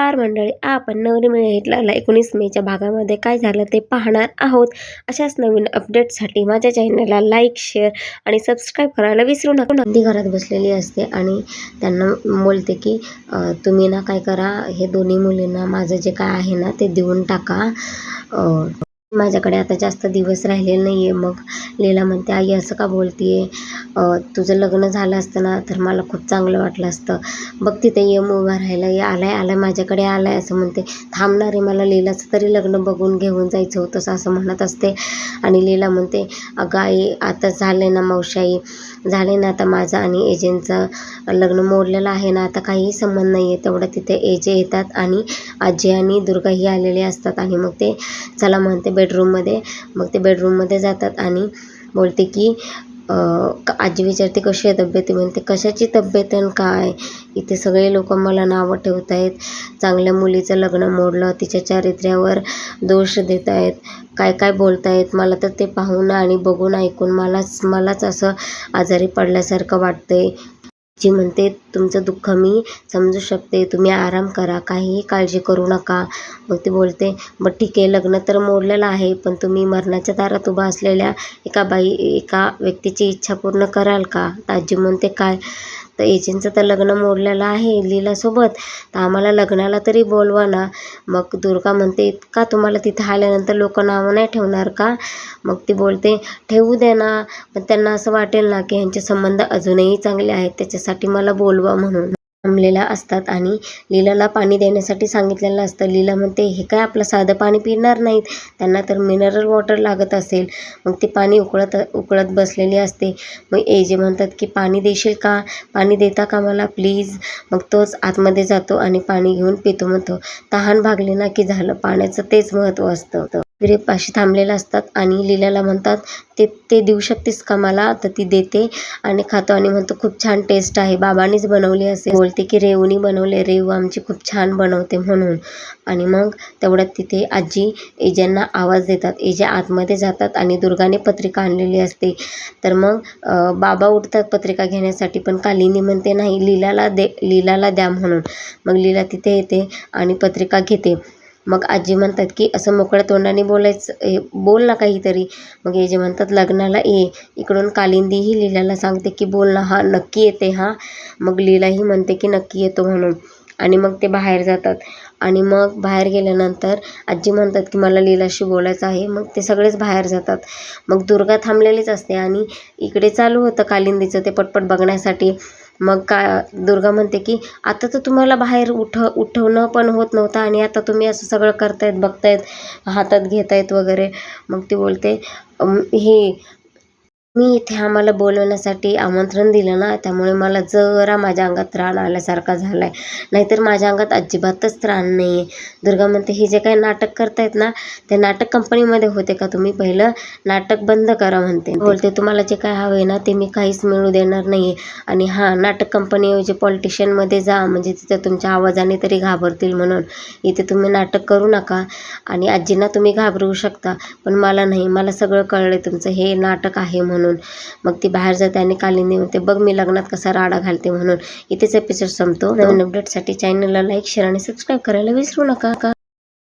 नमस्कार मंडळी, आपण नवरी मिळेतला 19 मेच्या भागामध्ये काय झालं ते पाहणार आहोत. अशाच नवीन अपडेटसाठी माझ्या चॅनलला लाईक, शेअर आणि सबस्क्राईब करायला विसरू नका. नंदी घरात बसलेली असते आणि त्यांना बोलते की तुम्ही ना काय करा, हे दोन्ही मुलींना माझं जे काय आहे ना ते देऊन टाका. माझ्याकडे आता जास्त दिवस राहिलेले नाही आहे. मग लीला म्हणते, आई असं का बोलतीये, तुझं लग्न झालं असतं ना तर मला खूप चांगलं वाटलं असतं. बघ तिथे यम उभा राहिला, आलाय माझ्याकडे आलाय असं म्हणते. थांबणार आहे, मला लीलाचं तरी लग्न बघून घेऊन जायचं होतं असं म्हणत असते. आणि लीला म्हणते, अगं आई आता झालंय ना मावशाई, झाले ना आता माझं आणि एजेंटचं लग्न मोडलेलं आहे ना, आता काहीही संबंध नाही आहे. तेवढं तिथे एजे येतात आणि आजी आणि दुर्गाही आलेले असतात. आणि मग ते चला म्हणते बेडरूममध्ये. मग ते बेडरूममध्ये जातात आणि बोलते की आजी विचारते कशी आहे तब्येत. म्हणते कशाची तब्येत आणि काय, इथे सगळे लोक मला नावं ठेवत आहेत, चांगल्या मुलीचं लग्न मोडलं, तिच्या चारित्र्यावर दोष देत आहेत, काय काय बोलत आहेत. मला तर ते पाहून आणि बघून ऐकून मलाच असं आजारी पडल्यासारखं वाटतंय. जी म्हणते तुमचं दुःख मी समजू शकते, तुम्ही आराम करा, काहीही काळजी करू नका. मग ती बोलते, मग ठीक आहे लग्न तर मोडलेलं आहे, पण तुम्ही मरणाच्या दारात उभा असलेल्या एका व्यक्तीची इच्छा पूर्ण कराल का. तर आजी म्हणते काय, तर एजंटचं तर लग्न मोडलेलं आहे लीलासोबत, तर आम्हाला लग्नाला तरी बोलवा ना. मग दुर्गा म्हणते, का तुम्हाला तिथं आल्यानंतर लोक नावं नाही ठेवणार का. मग ती बोलते, ठेवू दे ना, पण त्यांना असं वाटेल ना की ह्यांचे संबंध अजूनही चांगले आहेत, त्याच्यासाठी मला बोलवा म्हणून. थांबलेल्या असतात आणि लीलाला पाणी देण्यासाठी सांगितलेलं असतं. लीला म्हणते, हे काय आपलं साधं पाणी पिणार नाहीत, त्यांना तर मिनरल वॉटर लागत असेल. मग ती पाणी उकळत बसलेली असते. मग एजे म्हणतात की पाणी देशील का, पाणी देता का मला प्लीज. मग तोच आतमध्ये जातो आणि पाणी घेऊन पितो. म्हणतो तहान भागली ना की झालं, पाण्याचं तेच महत्त्व असतं. पाशी थांबलेलं असतात आणि लीलाला म्हणतात, ते देऊ शकतेस का मला. तर ती देते आणि खातो आणि म्हणतो खूप छान टेस्ट आहे, बाबांनीच बनवली असे. बोलते की रेवूनी बनवले, रेवू आमची खूप छान बनवते म्हणून. आणि मग तेवढ्यात तिथे आजी एजांना आवाज देतात. एजा आतमध्ये जातात आणि दुर्गाने पत्रिका आणलेली असते. तर मग बाबा उठतात पत्रिका घेण्यासाठी, पण कालिंदी म्हणते नाही लीलाला द्या म्हणून. मग लीला तिथे येते आणि पत्रिका घेते. मग आजी म्हणतात की असं मोकळ्या तोंडाने बोलायचं, बोल ना काहीतरी. मग एजे म्हणतात लग्नाला ये. इकडून कालिंदीही लीलाला सांगते की बोल ना, हा नक्की येते हा. मग लीलाही म्हणते की नक्की येतो म्हणून. आणि मग ते बाहेर जातात. आणि मग बाहेर गेल्यानंतर आजी म्हणतात की मला लीलाशी बोलायचं आहे. मग ते सगळेच बाहेर जातात. मग दुर्गा थांबलेलीच असते आणि इकडे चालू होतं कालिंदीचं ते पटपट बघण्यासाठी. मग दुर्गा म्हणते की आता तर तुम्हाला बाहेर उठवणं पण होत नव्हतं आणि आता तुम्ही असं सगळं करतायत, बघतायत, हातात घेतायत वगैरे. मग ती बोलते, मी इथे आम्हाला बोलवण्यासाठी आमंत्रण दिलं ना, त्यामुळे मला जरा माझ्या अंगात त्राण आल्यासारखा झाला आहे, नाहीतर माझ्या अंगात अजिबातच त्राण नाही आहे. दुर्गा म्हणते, हे जे काही नाटक करतायत ना, ते नाटक कंपनीमध्ये होते का तुम्ही, पहिलं नाटक बंद करा म्हणते. बोलते तुम्हाला जे काय हवं आहे ना ते मी काहीच मिळू देणार नाही आहे. आणि हां, नाटक कंपनीऐवजी पॉलिटिशियनमध्ये जा, म्हणजे तिथे तुमच्या आवाजाने तरी घाबरतील म्हणून. इथे तुम्ही नाटक करू नका. आणि आजींना तुम्ही घाबरवू शकता, पण मला नाही, मला सगळं कळलं तुमचं हे नाटक आहे म्हणून. मग ती बाहेर जाते आणि कालिंदी म्हणते, बघ मी लग्नात कसा राडा घालते म्हणून. इथेच एपिसोड संपतो. नवीन अपडेटसाठी चॅनलला लाईक, शेअर आणि सबस्क्राईब करायला विसरू नका.